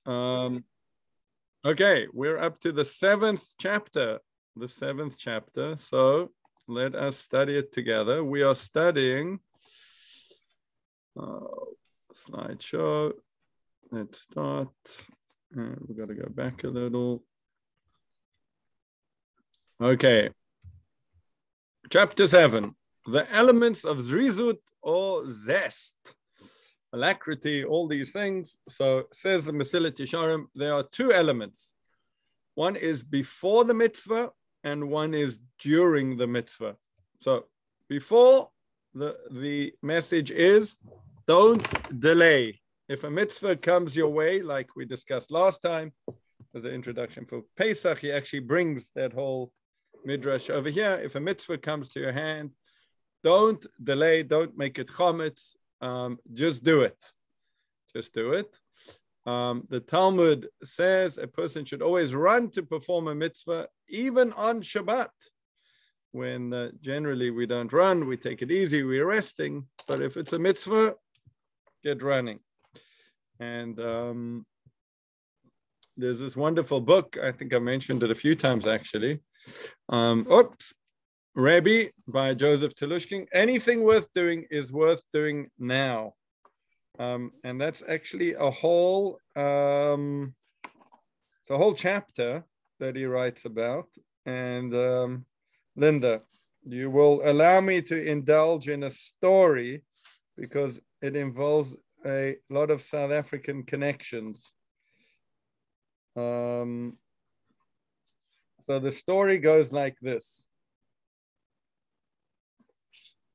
Okay, we're up to the seventh chapter. So let us study it together. We are studying slideshow. Let's start. We've got to go back a little. Okay. Chapter 7. The elements of zrizut or zest. Alacrity, all these things. So says the Mesilat Yesharim, there are two elements. One is before the mitzvah and one is during the mitzvah. So before, the message is don't delay. If a mitzvah comes your way, like we discussed last time, as an introduction for Pesach, he actually brings that whole midrash over here. If a mitzvah comes to your hand, don't delay, don't make it chometz. Just do it. Just do it. The Talmud says a person should always run to perform a mitzvah, even on Shabbat, when generally we don't run, we take it easy, we're resting. But if it's a mitzvah, get running. And there's this wonderful book, I think I mentioned it a few times actually. Rebbe by Joseph Telushkin. Anything worth doing is worth doing now. And that's actually a whole chapter that he writes about. And Linda, you will allow me to indulge in a story because it involves a lot of South African connections. So the story goes like this.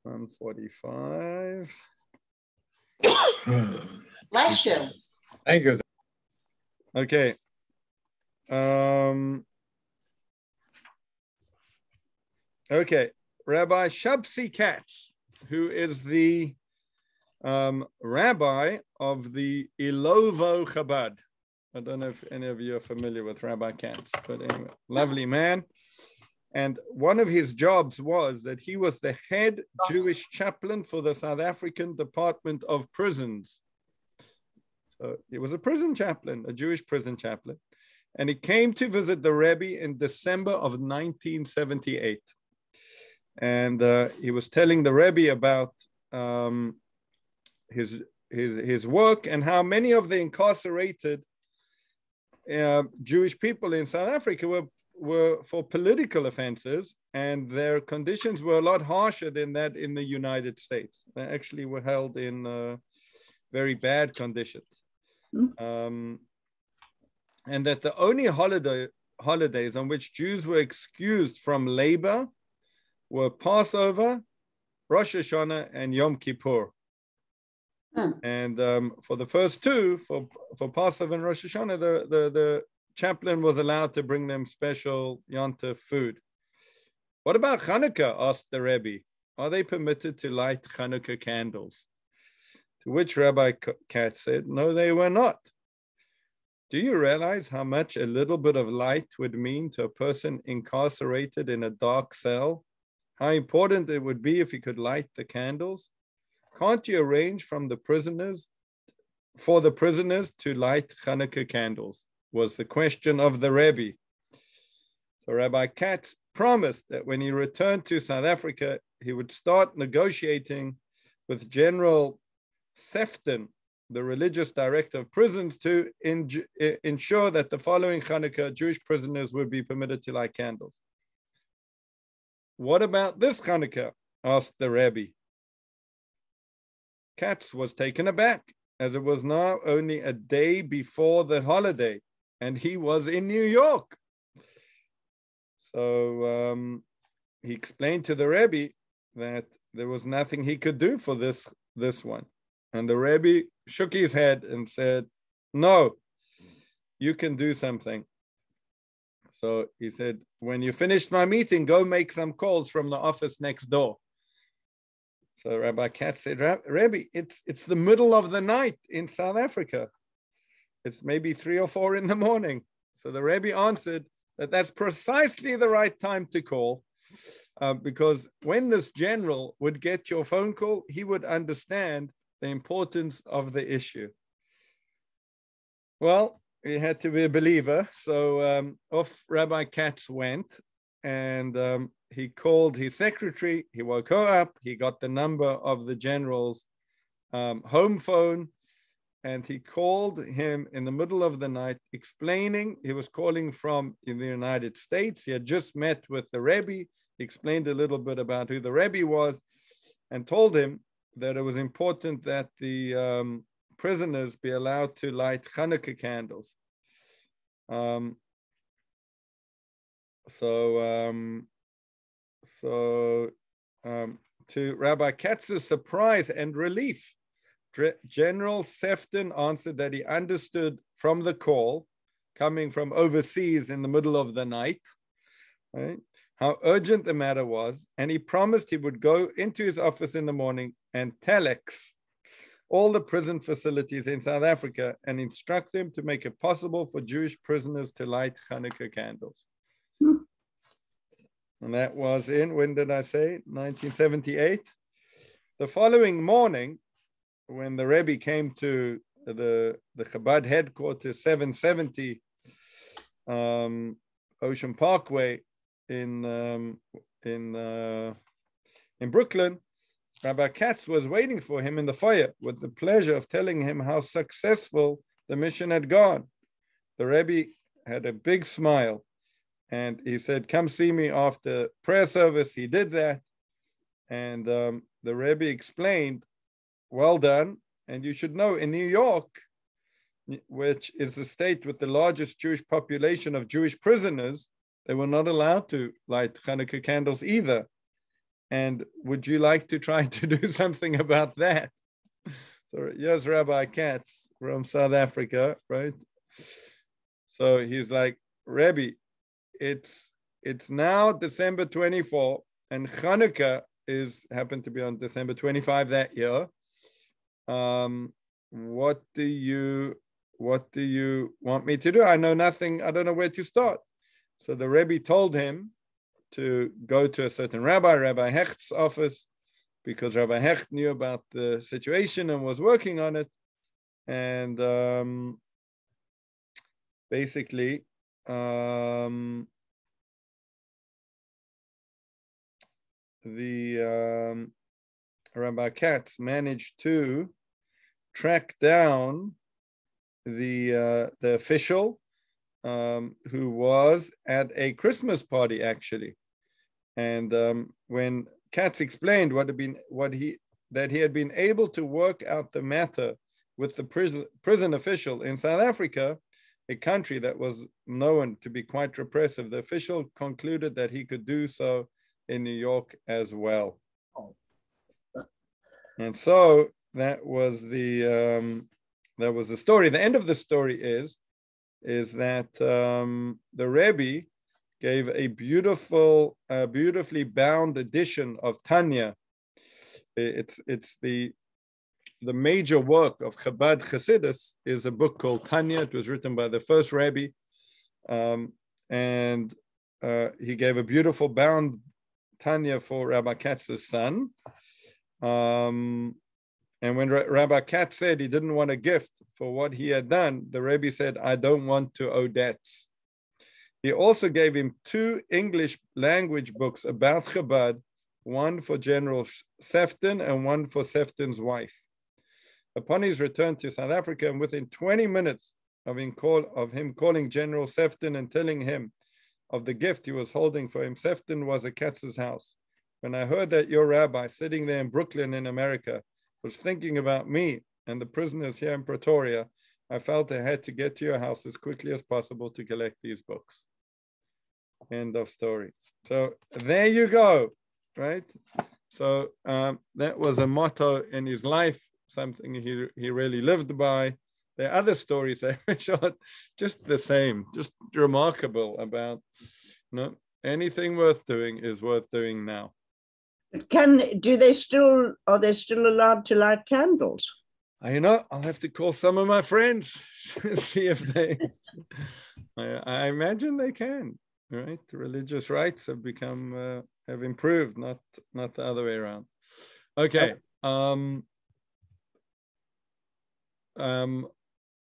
145. Bless you. Thank you. Okay. Okay. Rabbi Shabsi Katz, who is the rabbi of the Ilovo Chabad. I don't know if any of you are familiar with Rabbi Katz, but anyway, lovely man. And one of his jobs was that he was the head Jewish chaplain for the South African Department of Prisons. So he was a prison chaplain, a Jewish prison chaplain. And he came to visit the Rebbe in December of 1978. And he was telling the Rebbe about his work and how many of the incarcerated Jewish people in South Africa were for political offenses, and their conditions were a lot harsher than that in the United States. They actually were held in very bad conditions. And that the only holidays on which Jews were excused from labor were Passover, Rosh Hashanah, and Yom Kippur. And for the first two, for Passover and Rosh Hashanah, the chaplain was allowed to bring them special Yontif food. What about Hanukkah? Asked the Rebbe. Are they permitted to light Hanukkah candles? To which Rabbi Katz said, no, they were not. Do you realize how much a little bit of light would mean to a person incarcerated in a dark cell? How important it would be if he could light the candles? Can't you arrange for the prisoners to light Hanukkah candles? Was the question of the Rebbe. So Rabbi Katz promised that when he returned to South Africa, he would start negotiating with General Sefton, the religious director of prisons, to ensure that the following Hanukkah, Jewish prisoners would be permitted to light candles. What about this Hanukkah? Asked the Rebbe. Katz was taken aback, as it was now only a day before the holiday, and he was in New York. So he explained to the Rebbe that there was nothing he could do for this one. And the Rebbe shook his head and said, no, you can do something. So he said, when you finished my meeting, go make some calls from the office next door. So Rabbi Katz said, Rebbe, it's the middle of the night in South Africa. It's maybe 3 or 4 in the morning. So the Rebbe answered that that's precisely the right time to call, because when this general would get your phone call, he would understand the importance of the issue. Well, he had to be a believer. So off Rabbi Katz went, and he called his secretary. He woke her up. He got the number of the general's home phone, and he called him in the middle of the night, explaining he was calling from in the United States. He had just met with the Rebbe. He explained a little bit about who the Rebbe was, and told him that it was important that the prisoners be allowed to light Hanukkah candles. To Rabbi Katz's surprise and relief, General Sefton answered that he understood from the call coming from overseas in the middle of the night, right, how urgent the matter was, and he promised he would go into his office in the morning and telex all the prison facilities in South Africa and instruct them to make it possible for Jewish prisoners to light Hanukkah candles. And that was in, when did I say? 1978. The following morning, when the Rebbe came to the Chabad headquarters, 770 Ocean Parkway in Brooklyn, Rabbi Katz was waiting for him in the foyer with the pleasure of telling him how successful the mission had gone. The Rebbe had a big smile, and he said, "Come see me after prayer service." He did that, and the Rebbe explained, "Well done, and you should know in New York, which is the state with the largest Jewish population of Jewish prisoners, they were not allowed to light Hanukkah candles either. And would you like to try to do something about that?" So yes, Rabbi Katz from South Africa, right? So he's like, "Rebbe, it's now December 24, and Hanukkah happened to be on December 25 that year. What do you want me to do? I know nothing. I don't know where to start." So the Rebbe told him to go to a certain Rabbi Hecht's office, because Rabbi Hecht knew about the situation and was working on it. And basically, Rabbi Katz managed to track down the official who was at a Christmas party, actually. And when Katz explained that he had been able to work out the matter with the prison official in South Africa, a country that was known to be quite repressive, the official concluded that he could do so in New York as well. And so that was the story. The end of the story is that the Rebbe gave a beautifully bound edition of Tanya. It's the major work of Chabad Chassidus is a book called Tanya. It was written by the first Rebbe, and he gave a beautiful bound Tanya for Rabbi Katz's son. And when Rabbi Katz said he didn't want a gift for what he had done, the Rebbe said, "I don't want to owe debts." He also gave him 2 English language books about Chabad, one for General Sefton and one for Sefton's wife. Upon his return to South Africa, and within 20 minutes of him calling General Sefton and telling him of the gift he was holding for him, Sefton was at Katz's house. "When I heard that your rabbi sitting there in Brooklyn in America was thinking about me and the prisoners here in Pretoria, I felt I had to get to your house as quickly as possible to collect these books." End of story. So there you go, right? So that was a motto in his life, something he really lived by. There are other stories that are just the same, just remarkable about, anything worth doing is worth doing now. Are they still allowed to light candles? I'll have to call some of my friends, see if they, I imagine they can, right? Religious rights have improved, not the other way around. Okay.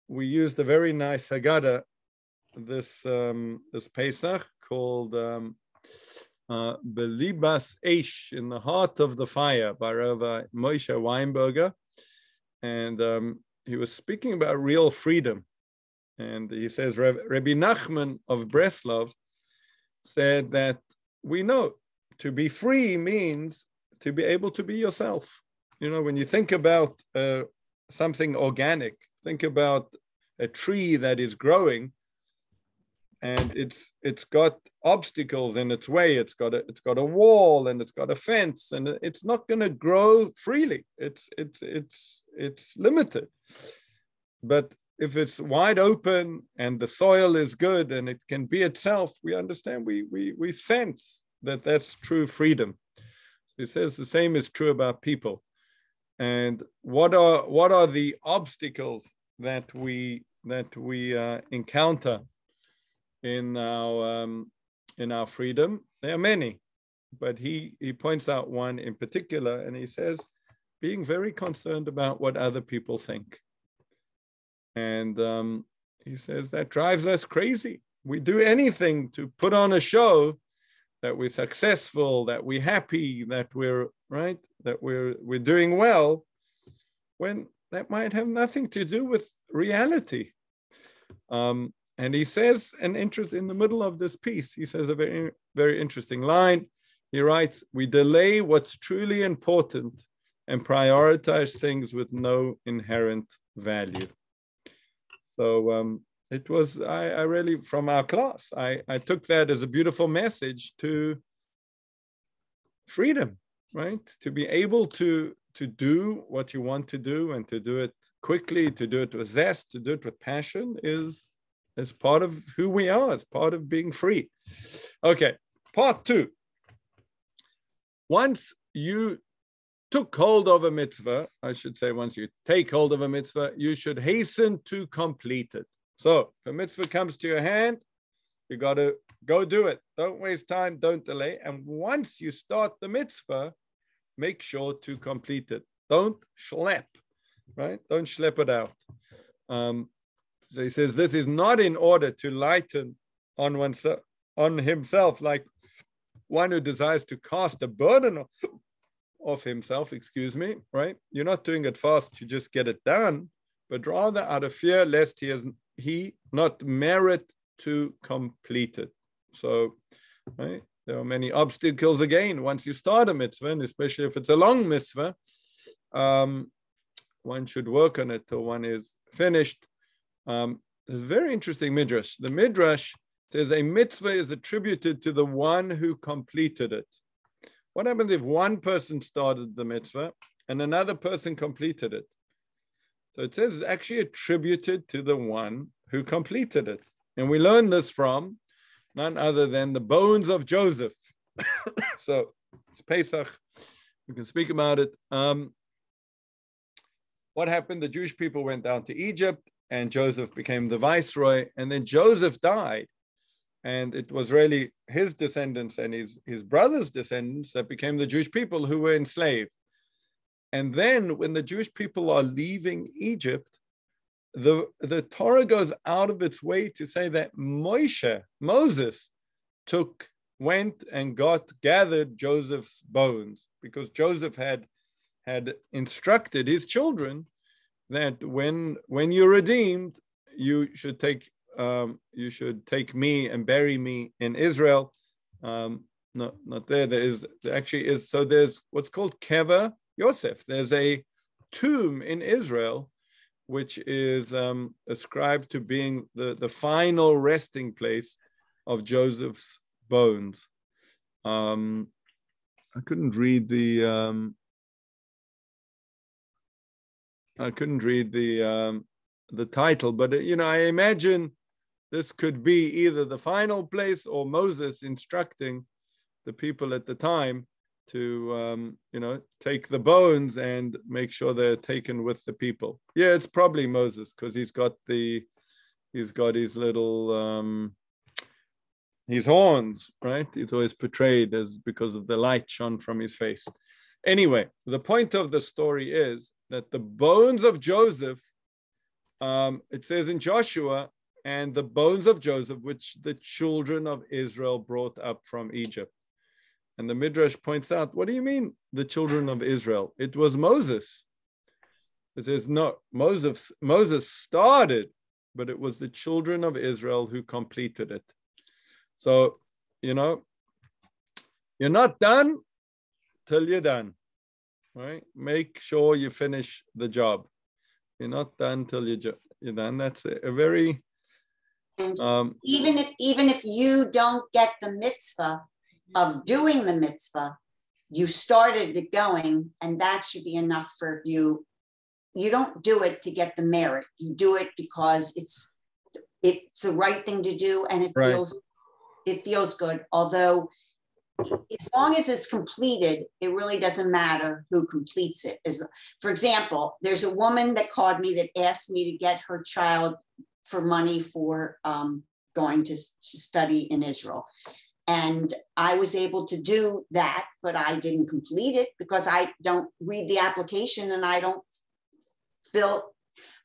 we used a very nice Haggadah this Pesach called Belibas Eish, in the heart of the fire, by Rabbi Moshe Weinberger. And he was speaking about real freedom. And he says, Rabbi Nachman of Breslov said that we know to be free means to be able to be yourself. You know, when you think about something organic, think about a tree that is growing, and it's got obstacles in its way. It's got a wall, and it's got a fence, and it's not going to grow freely. It's limited. But if it's wide open and the soil is good and it can be itself, we understand. We sense that that's true freedom. So he says the same is true about people. And what are the obstacles that we encounter in our freedom? There are many, but he points out one in particular, and he says being very concerned about what other people think. And he says that drives us crazy. We do anything to put on a show that we're successful, that we're happy, that we're right, that we're doing well, when that might have nothing to do with reality. And he says an interest in the middle of this piece. He says a very, very interesting line. He writes, "We delay what's truly important and prioritize things with no inherent value." So it was, I really, from our class, I took that as a beautiful message to freedom, right? To be able to do what you want to do, and to do it quickly, to do it with zest, to do it with passion is part of who we are. It's part of being free. Okay, part 2. Once you took hold of a mitzvah, I should say, once you take hold of a mitzvah, you should hasten to complete it. So if a mitzvah comes to your hand, you got to go do it. Don't waste time, don't delay. And once you start the mitzvah, make sure to complete it. Don't schlep, right? Don't schlep it out. So he says this is not in order to lighten on oneself, on himself, like one who desires to cast a burden of himself, right? You're not doing it fast to just get it done, but rather out of fear lest he not merit to complete it. So, right, there are many obstacles again once you start a mitzvah, and especially if it's a long mitzvah, one should work on it till one is finished. There's a very interesting midrash. The midrash says a mitzvah is attributed to the one who completed it. What happens if one person started the mitzvah and another person completed it? So it says it's actually attributed to the one who completed it. And we learn this from none other than the bones of Joseph. So it's Pesach. We can speak about it. What happened? The Jewish people went down to Egypt, and Joseph became the viceroy. And then Joseph died. And it was really his descendants and his brother's descendants that became the Jewish people who were enslaved. And then when the Jewish people are leaving Egypt, the Torah goes out of its way to say that Moses, went and gathered Joseph's bones, because Joseph had instructed his children that when you're redeemed, you should take me and bury me in Israel. Not there. There actually is. So there's what's called Kever Yosef. There's a tomb in Israel, which is ascribed to being the final resting place of Joseph's bones. I couldn't read the title, but I imagine this could be either the final place or Moses instructing the people at the time to take the bones and make sure they're taken with the people. Yeah, it's probably Moses, because he's got his little his horns, right? It's always portrayed as because of the light shone from his face. Anyway, the point of the story is that the bones of Joseph it says in Joshua, and the bones of Joseph, which the children of Israel brought up from Egypt. And the Midrash points out, what do you mean the children of Israel? It was Moses. It says, no, Moses started, but it was the children of Israel who completed it. So, you're not done till you're done, right? Make sure you finish the job. You're not done till you're done. That's a very... even if you don't get the mitzvah of doing the mitzvah, you started it going, and that should be enough for you. You don't do it to get the merit. You do it because it's the right thing to do, and it feels good. Although, as long as it's completed, it really doesn't matter who completes it. For example, there's a woman that called me that asked me to get her child for money for going to study in Israel. And I was able to do that, but I didn't complete it because I don't read the application, and I don't feel,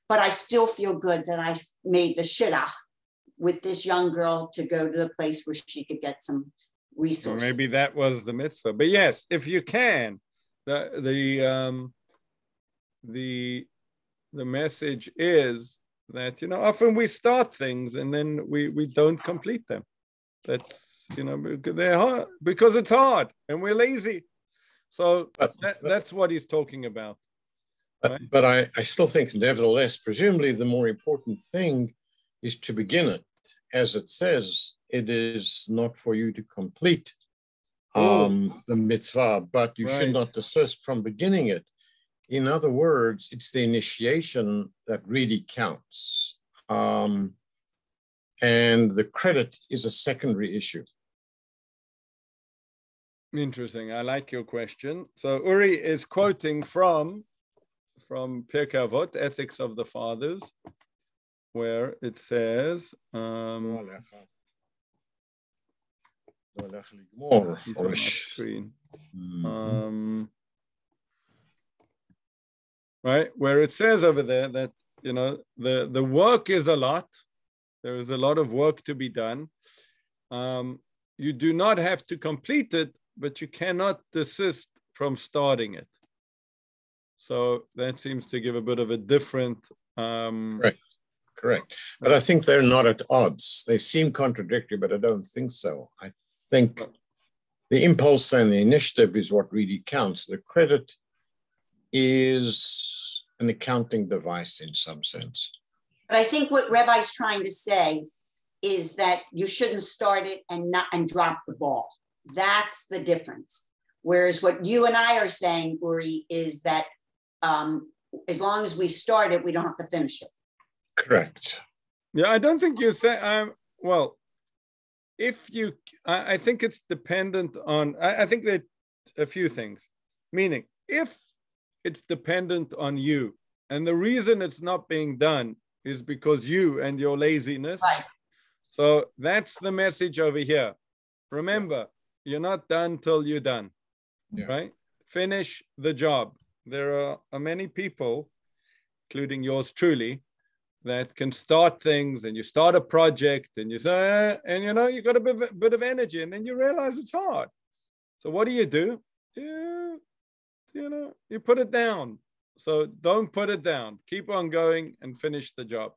but I still feel good that I made the shidduch with this young girl to go to the place where she could get some resources. Maybe that was the mitzvah. But yes, if you can, the message is that, often we start things and then we don't complete them. That's, they're hard because it's hard and we're lazy. So that's what he's talking about. Right? But I still think, nevertheless, presumably the more important thing is to begin it. As it says, it is not for you to complete the mitzvah, but you should not desist from beginning it. In other words, it's the initiation that really counts. And the credit is a secondary issue. Interesting. I like your question. So Uri is quoting from Pirkei Avot, Ethics of the Fathers, where it says, right, where it says over there that, the work is a lot. There is a lot of work to be done. You do not have to complete it, but you cannot desist from starting it. So that seems to give a bit of a different... Correct. But I think they're not at odds. They seem contradictory, but I don't think so. I think the impulse and the initiative is what really counts. The credit is an accounting device in some sense. But I think what Rabbi's trying to say is that you shouldn't start it and drop the ball. That's the difference. Whereas what you and I are saying, Uri, is that as long as we start it, we don't have to finish it. Correct. Yeah, I don't think you say, well, I think it's dependent on, I think that a few things, meaning if it's dependent on you, and the reason it's not being done is because you and your laziness. Right. So that's the message over here. Remember, you're not done till you're done, right? Finish the job. There are many people, including yours truly, that can start things, and you start a project and you say, you got a bit of energy, and then you realize it's hard. So what do? You put it down. So don't put it down. Keep on going and finish the job.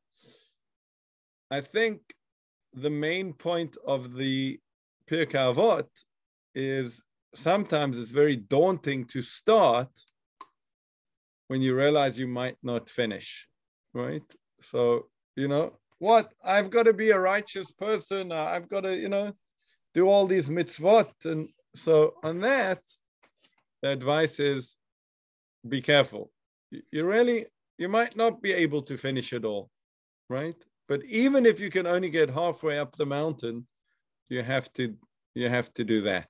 I think the main point of the Pirkei Avot is sometimes it's very daunting to start when you realize you might not finish, right? So, I've got to be a righteous person. I've got to, do all these mitzvot. And so on that, the advice is be careful. You might not be able to finish it all, right? But even if you can only get halfway up the mountain, you have to do that.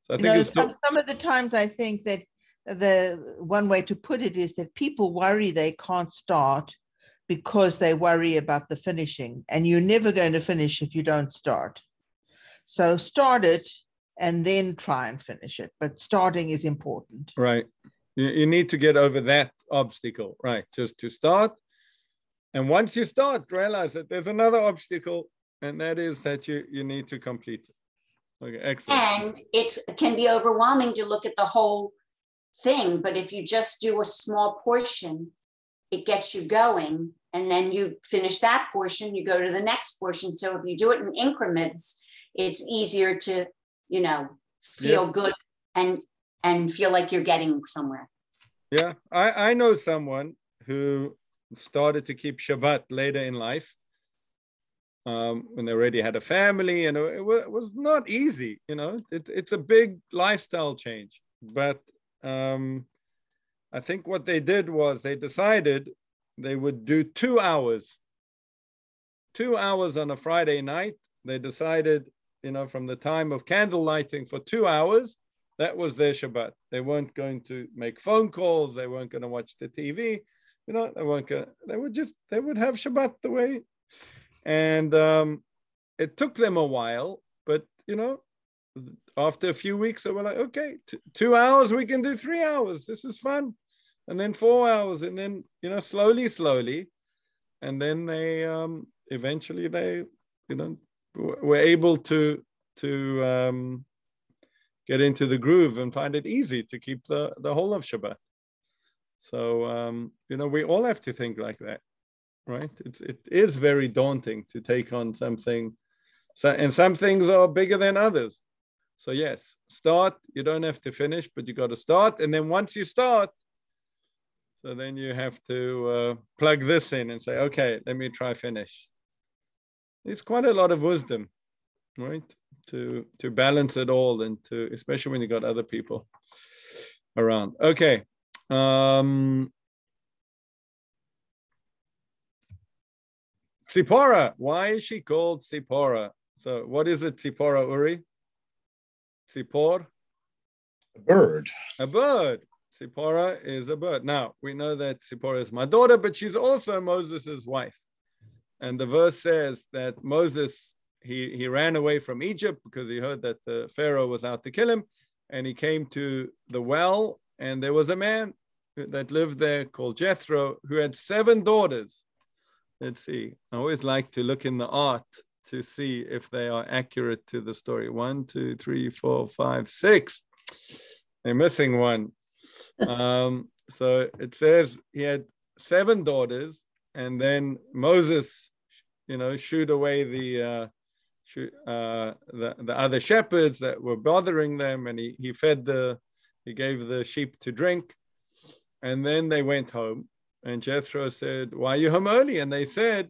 So I think some of the times I think that the one way to put it is that people worry they can't start because they worry about the finishing, and you're never going to finish if you don't start. So start it and then try and finish it. But starting is important. Right. You need to get over that obstacle, right? Just to start. And once you start, realize that there's another obstacle, and that is that you need to complete it. Okay, excellent. And it can be overwhelming to look at the whole thing, but if you just do a small portion, it gets you going, and then you finish that portion, you go to the next portion. So if you do it in increments, it's easier to, you know, feel good and feel like you're getting somewhere. Yeah, I know someone who started to keep Shabbat later in life, when they already had a family, and it was not easy. You know, it's a big lifestyle change. But I think what they did was they decided they would do 2 hours. 2 hours on a Friday night. They decided, you know, from the time of candle lighting for 2 hours, that was their Shabbat. They weren't going to make phone calls. They weren't going to watch the TV. You know, they would have Shabbat the way. And it took them a while, but, you know, after a few weeks, they were like, okay, 2 hours, we can do 3 hours. This is fun. And then 4 hours, and then, you know, slowly. And then they, eventually they, you know, were able to get into the groove and find it easy to keep the whole of Shabbat. So, you know, we all have to think like that, right? It is very daunting to take on something, and some things are bigger than others. So yes, start. You don't have to finish, but you got to start. And then once you start, so then you have to plug this in and say, okay, let me try finish. It's quite a lot of wisdom, right? To balance it all, and to, especially when you got other people around. Okay. Tzipora. Why is she called Tzipora? So what is it, Tzipora, Uri? Tzipor? A bird. A bird. Tzipora is a bird. Now, we know that Tzipora is my daughter, but she's also Moses' wife. And the verse says that Moses, he ran away from Egypt because he heard that the Pharaoh was out to kill him. And he came to the well, and there was a man that lived there called Jethro, who had 7 daughters. Let's see. I always like to look in the art to see if they are accurate to the story. 1, 2, 3, 4, 5, 6. They're missing one. So it says he had 7 daughters, and then Moses, you know, shooed away the other shepherds that were bothering them, and he gave the sheep to drink, and then they went home. And Jethro said, "Why are you home early?" And they said,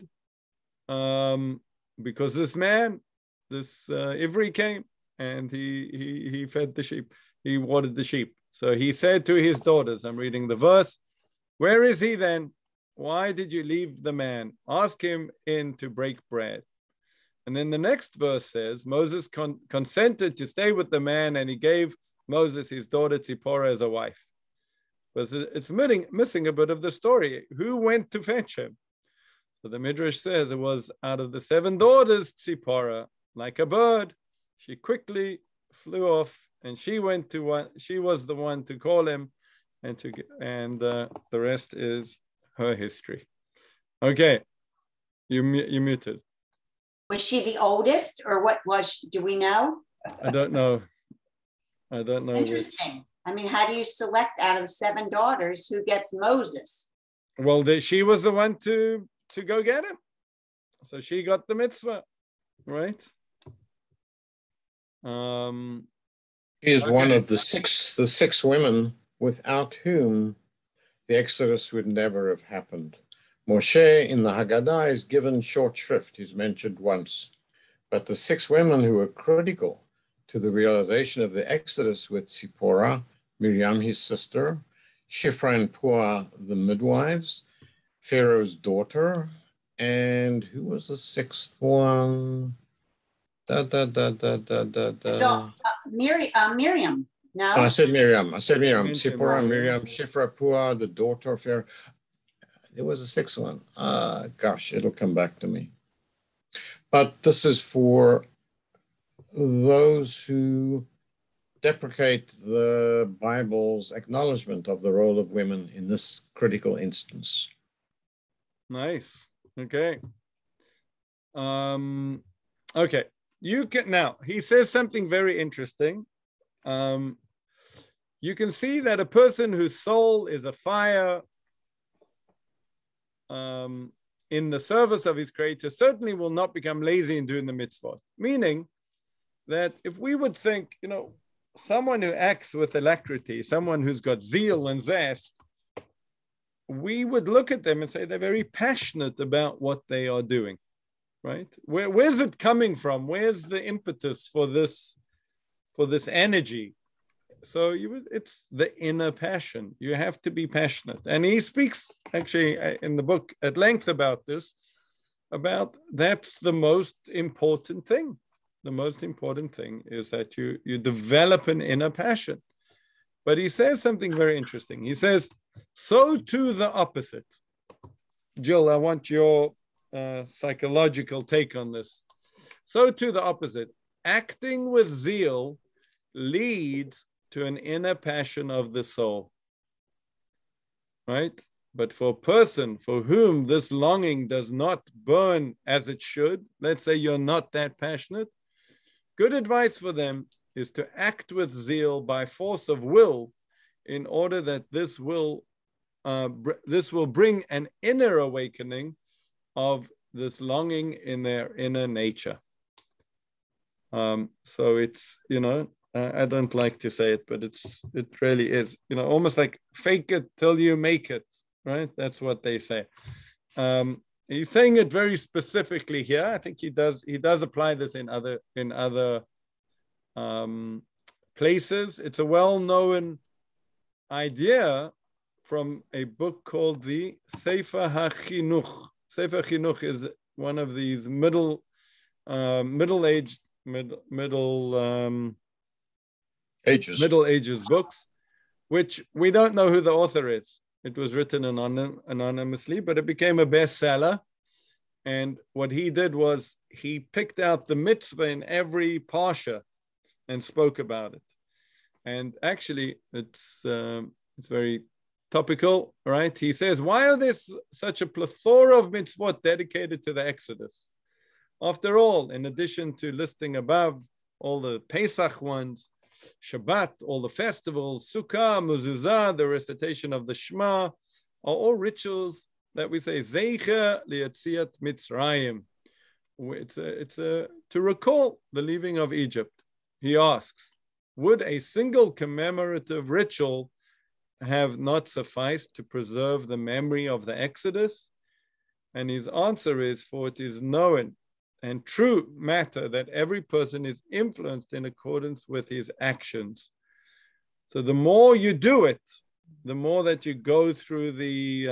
"Because this man, this Ivri came, and he fed the sheep. He watered the sheep." So he said to his daughters, I'm reading the verse, "Where is he then? Why did you leave the man? Ask him in to break bread." And then the next verse says, Moses consented to stay with the man, and he gave Moses his daughter Tzipporah as a wife. But it's missing a bit of the story. Who went to fetch him? So the Midrash says it was out of the 7 daughters, Tzipporah, like a bird, she quickly flew off, and she was the one to call him, and the rest is her history. Okay, you muted. Was she the oldest, or what was she? Do we know? I don't know. Interesting. I mean, how do you select out of the 7 daughters who gets Moses? Well, she was the one to go get him. So she got the mitzvah, right? She is one of the six women without whom the Exodus would never have happened. Moshe in the Haggadah is given short shrift. He's mentioned once. But the 6 women who were critical to the realization of the Exodus with Tzipporah, Miriam, his sister, Shifra and Puah, the midwives, Pharaoh's daughter, and who was the 6th one? Miriam. No, I said Miriam. Tzipporah, Miriam, Shifra, Puah, the daughter of Pharaoh. There was a 6th one. Gosh, it'll come back to me. But this is for those who deprecate the Bible's acknowledgement of the role of women in this critical instance. Nice. Okay. Okay. You can now. He says something very interesting. You can see that a person whose soul is a fire in the service of his creator certainly will not become lazy in doing the mitzvot. Meaning that if we would think, someone who acts with alacrity, someone who's got zeal and zest, we would look at them and say they're very passionate about what they are doing, right? Where's it coming from? Where's the impetus for this energy? So it's the inner passion. You have to be passionate. And he speaks actually in the book at length about this, about that's the most important thing. The most important thing is that you develop an inner passion. But he says something very interesting. He says, so too the opposite. Jill, I want your psychological take on this. So too the opposite. Acting with zeal leads to an inner passion of the soul, right? But for a person for whom this longing does not burn as it should, let's say you're not that passionate, good advice for them is to act with zeal by force of will in order that this will bring an inner awakening of this longing in their inner nature. So it's, I don't like to say it, but it really is, almost like fake it till you make it, right? That's what they say. He's saying it very specifically here. I think he does apply this in other places. It's a well-known idea from a book called the Sefer HaChinuch. Sefer HaChinuch is one of these Middle Ages books, which we don't know who the author is. It was written anonymously, but it became a bestseller. And what he did was he picked out the mitzvah in every parsha and spoke about it. And actually, it's very topical, right? He says, why are there such a plethora of mitzvot dedicated to the Exodus? After all, in addition to listing above all the Pesach ones, Shabbat, all the festivals, Sukkah, Mezuzah, the recitation of the Shema, are all rituals that we say, Zeicher li'atziat Mitzrayim. It's to recall the leaving of Egypt. He asks, would a single commemorative ritual have not sufficed to preserve the memory of the Exodus? And his answer is, for it is known and true matter that every person is influenced in accordance with his actions. So the more you do it, the more that you go through the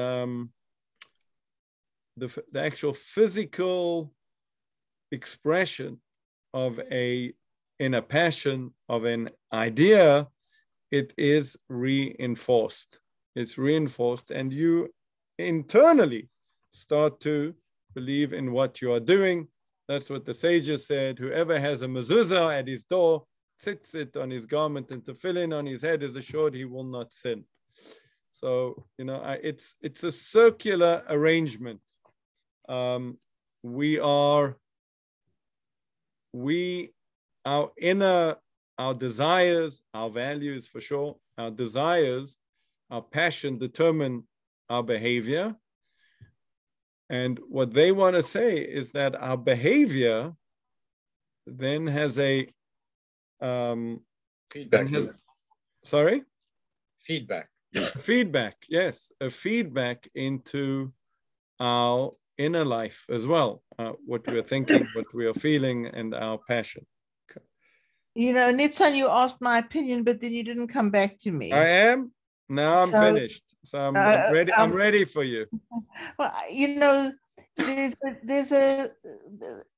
actual physical expression of a inner passion, of an idea, it is reinforced. It's reinforced, and you internally start to believe in what you are doing. That's what the sages said. Whoever has a mezuzah at his door, sits it on his garment, and tefillin on his head is assured he will not sin. So, it's a circular arrangement. Our desires, our values for sure, our desires, our passion determine our behavior. And what they want to say is that our behavior then has a feedback. Feedback. Feedback, yes, a feedback into our inner life as well, what we are thinking, what we are feeling, and our passion. Okay. Nitzan, you asked my opinion, but then you didn't come back to me. I am. Now I'm finished. So I'm ready. I'm ready for you. Well,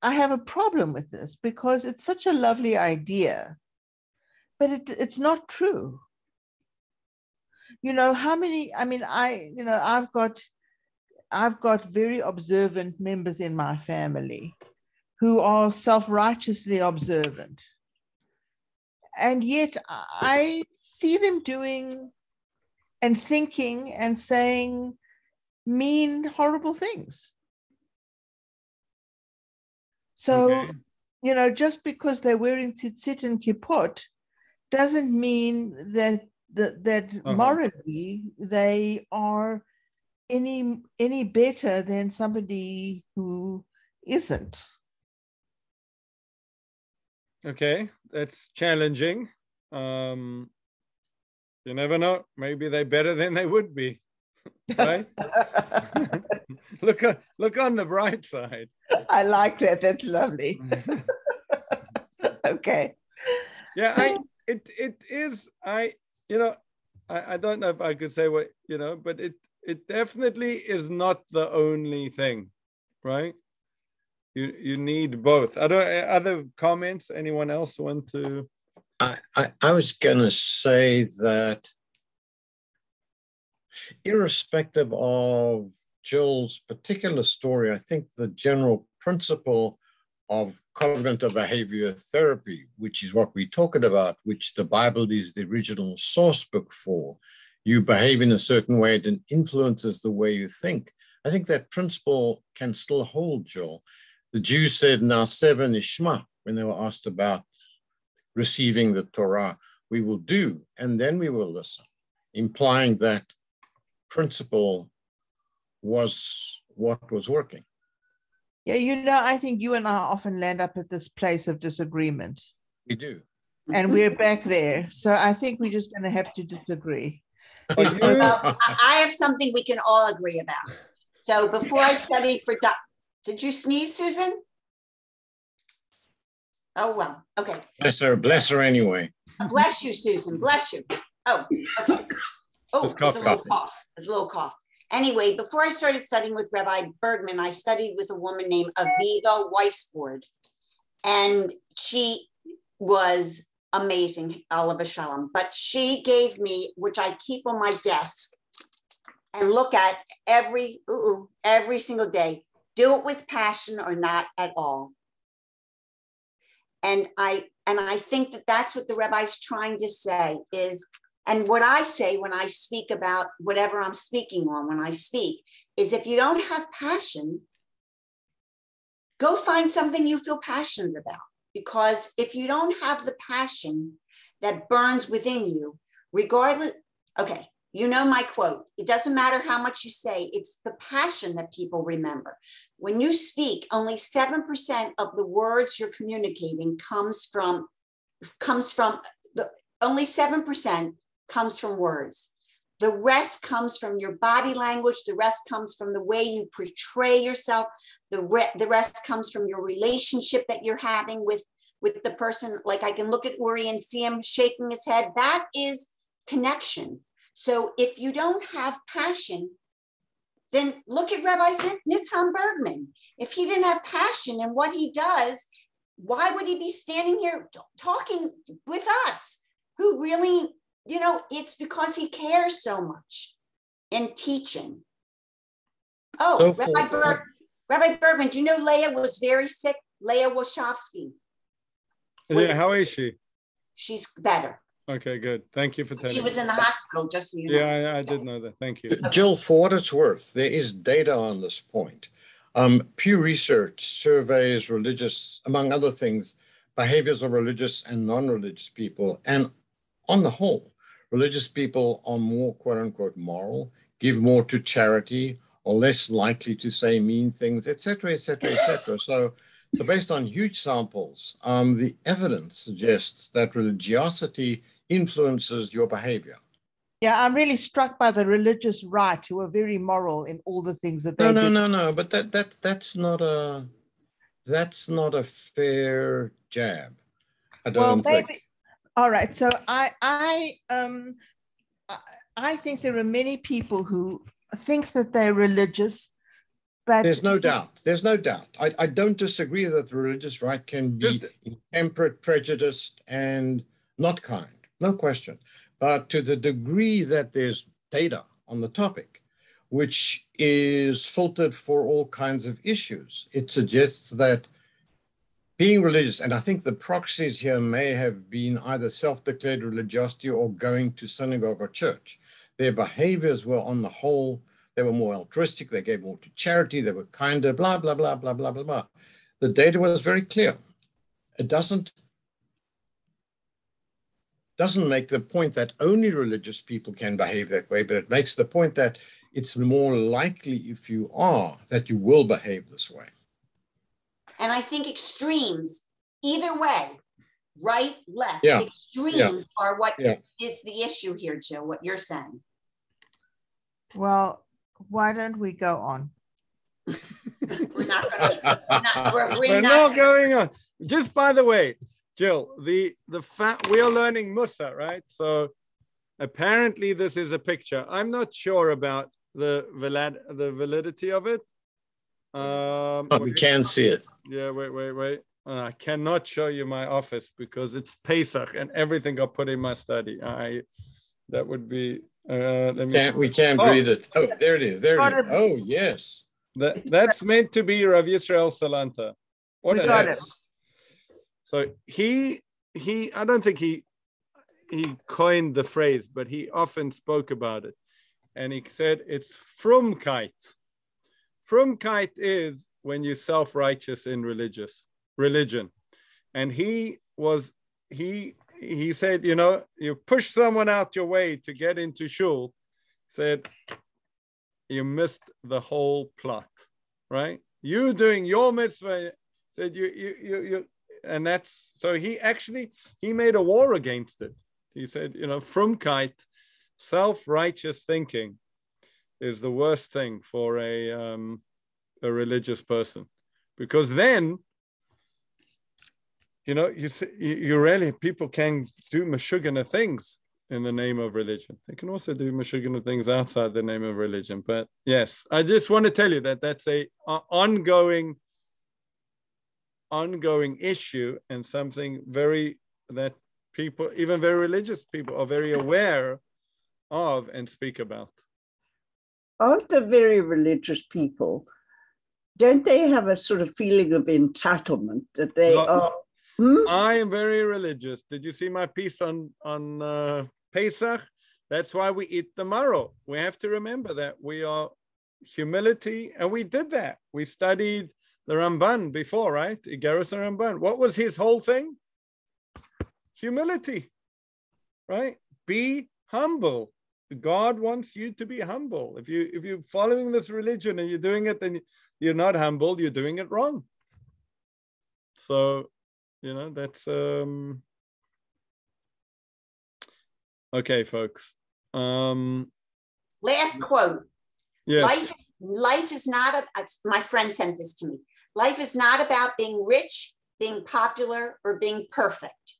I have a problem with this because it's such a lovely idea, but it's not true. I've got very observant members in my family who are self-righteously observant. And yet I see them doing and thinking and saying mean, horrible things. So, Okay. you know, just because they're wearing tzitzit and kippot doesn't mean that morally they are any better than somebody who isn't. Okay, that's challenging. You never know. Maybe they're better than they would be, right? look on the bright side. I like that. That's lovely. Okay. Yeah, it is. I don't know if I could say what, but it definitely is not the only thing, right? You need both. Other comments? Anyone else want to? I was going to say that irrespective of Jill's particular story, I think the general principle of cognitive behavior therapy, which is what we're talking about, which the Bible is the original source book for, you behave in a certain way, it influences the way you think. I think that principle can still hold, Jill. The Jews said, now seven is Shema, when they were asked about receiving the Torah, we will do, and then we will listen, implying that principle was what was working. Yeah, you know, I think you and I often land up at this place of disagreement. We do. And we're back there. So I think we're just going to have to disagree. Well, I have something we can all agree about. So before I studied for did you sneeze, Susan? Oh, well, okay. Bless her anyway. Bless you, Susan, bless you. Oh, okay. Oh, it's a little cough, a little cough. Anyway, before I started studying with Rabbi Bergman, I studied with a woman named Aviva Weisbord, and she was amazing, Oliver Shalom. But she gave me, which I keep on my desk and look at every single day, do it with passion or not at all. And I think that that's what the rabbi's trying to say is, and what I say when I speak about whatever I'm speaking on, when I speak, is if you don't have passion, go find something you feel passionate about. Because if you don't have the passion that burns within you, regardless, okay, you know my quote, it doesn't matter how much you say, it's the passion that people remember. When you speak, only 7% of the words you're communicating only 7% comes from words. The rest comes from your body language. The rest comes from the way you portray yourself. The rest comes from your relationship that you're having with the person. Like I can look at Uri and see him shaking his head. That is connection. So if you don't have passion, then look at Rabbi Nitzan Bergman. If he didn't have passion in what he does, why would he be standing here talking with us who really, it's because he cares so much in teaching. Oh, Rabbi Bergman, do you know Leah was very sick? Leah Wachowski. Yeah, how is she? She's better. Okay, good. Thank you for telling me. She was in the hospital, just so you know. Yeah, I did know that. Thank you. Jill, for what it's worth, there is data on this point. Pew Research surveys religious, among other things, behaviors of religious and non-religious people. And on the whole, religious people are more, quote unquote, moral, give more to charity, are less likely to say mean things, et cetera, et cetera, et cetera. So based on huge samples, the evidence suggests that religiosity influences your behavior. Yeah, I'm really struck by the religious right, who are very moral in all the things that they do. No. But that's not a fair jab. I don't think. All right. So I think there are many people who think that they're religious, but there's no doubt. There's no doubt. I don't disagree that the religious right can be intemperate, prejudiced, and not kind. No question. But to the degree that there's data on the topic, which is filtered for all kinds of issues, it suggests that being religious, and I think the proxies here may have been either self-declared religiosity or going to synagogue or church. Their behaviors were on the whole, they were more altruistic, they gave more to charity, they were kinder, blah, blah, blah, blah, blah, blah, blah. the data was very clear. It doesn't make the point that only religious people can behave that way, but it makes the point that it's more likely if you are that you will behave this way. And I think extremes, either way, right, left, Yeah. extremes are what Yeah. is the issue here, Jill, what you're saying. Well, why don't we go on? We're not going We're not going on. Just by the way, Jill, the fact we are learning Mussar, right? So apparently this is a picture. I'm not sure about the validity of it. We can see it. Yeah, wait. I cannot show you my office because it's Pesach and everything got put in my study. That would be. We can't read it. Oh, there it is. There it is. Oh, yes. That's meant to be Rav Yisrael Salanta. What We an got ass. it. So he I don't think he coined the phrase, but he often spoke about it. And he said it's frumkeit. Frumkeit is when you're self-righteous in religion. And he said, you know, you push someone out your way to get into shul, said you missed the whole plot, right? You doing your mitzvah, said you and that's, so he made a war against it. He said, you know, frumkeit, self-righteous thinking is the worst thing for a religious person, because then, you know, you really, people can do mashugana things in the name of religion. They can also do mashugana things outside the name of religion. But yes, I just want to tell you that that's a ongoing issue, and something that people, even very religious people, are very aware of and speak about. Aren't the very religious people, don't they have a sort of feeling of entitlement that they are? I am very religious. Did you see my piece on Pesach? That's why we eat the marrow. We have to remember that we are humility, and we did that. We studied the Ramban before, right? Igeris and Ramban. What was his whole thing? Humility, right? Be humble. God wants you to be humble. If you're following this religion and you're doing it, then you're not humble. You're doing it wrong. So, you know, that's okay, folks. Last quote. Yes. Life is not my friend sent this to me. Life is not about being rich, being popular, or being perfect.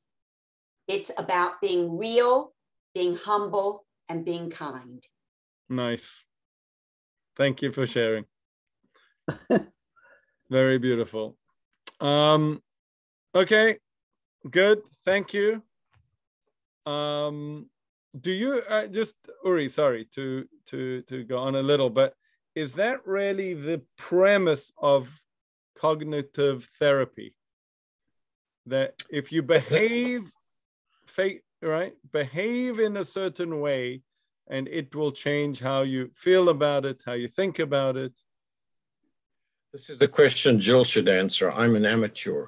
It's about being real, being humble, and being kind. Nice. Thank you for sharing. Very beautiful. Okay, good. Thank you. Do you just, Uri, sorry to go on a little, but is that really the premise of cognitive therapy? That if you behave in a certain way, and it will change how you feel about it, how you think about it? This is the question Jill should answer. I'm an amateur.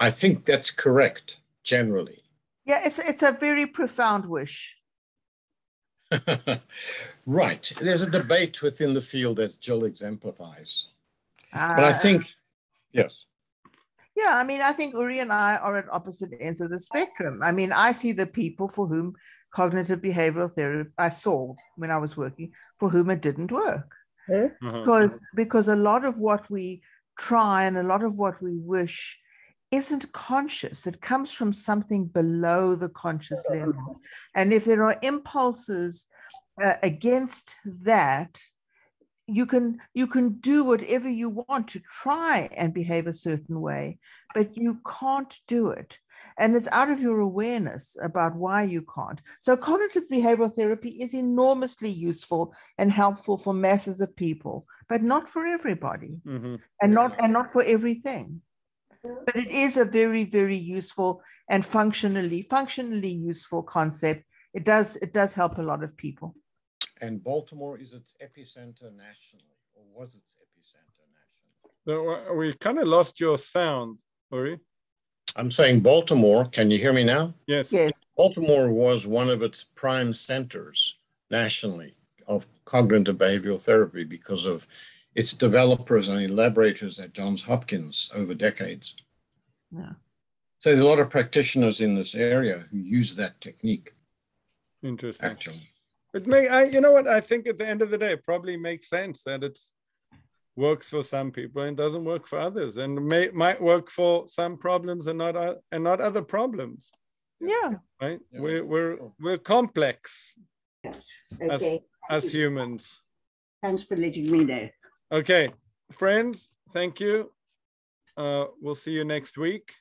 I think that's correct, generally. Yeah, it's a very profound wish. Right. There's a debate within the field that Jill exemplifies. But I think, yes. Yeah, I mean, I think Uri and I are at opposite ends of the spectrum. I mean, I see the people for whom cognitive behavioral therapy, I saw when I was working, for whom it didn't work. Because a lot of what we try and a lot of what we wish isn't conscious. It comes from something below the conscious level. And if there are impulses against that, you can do whatever you want to try and behave a certain way, but you can't do it. And it's out of your awareness about why you can't. So cognitive behavioral therapy is enormously useful and helpful for masses of people, but not for everybody, and not for everything. But it is a very, very useful and functionally useful concept. It does help a lot of people. And Baltimore is its epicenter nationally, or was its epicenter nationally? We kind of lost your sound, Uri. I'm saying Baltimore. Can you hear me now? Yes. Yes. Baltimore was one of its prime centers nationally of cognitive behavioral therapy because of its developers and elaborators at Johns Hopkins over decades. Yeah. So there's a lot of practitioners in this area who use that technique. Interesting. Actually. You know what? I think at the end of the day, it probably makes sense that it's works for some people and doesn't work for others, and might work for some problems and not other problems. Yeah. Right. Yeah. We're complex. Okay. As humans. Thanks for letting me know. Okay, friends, thank you. We'll see you next week.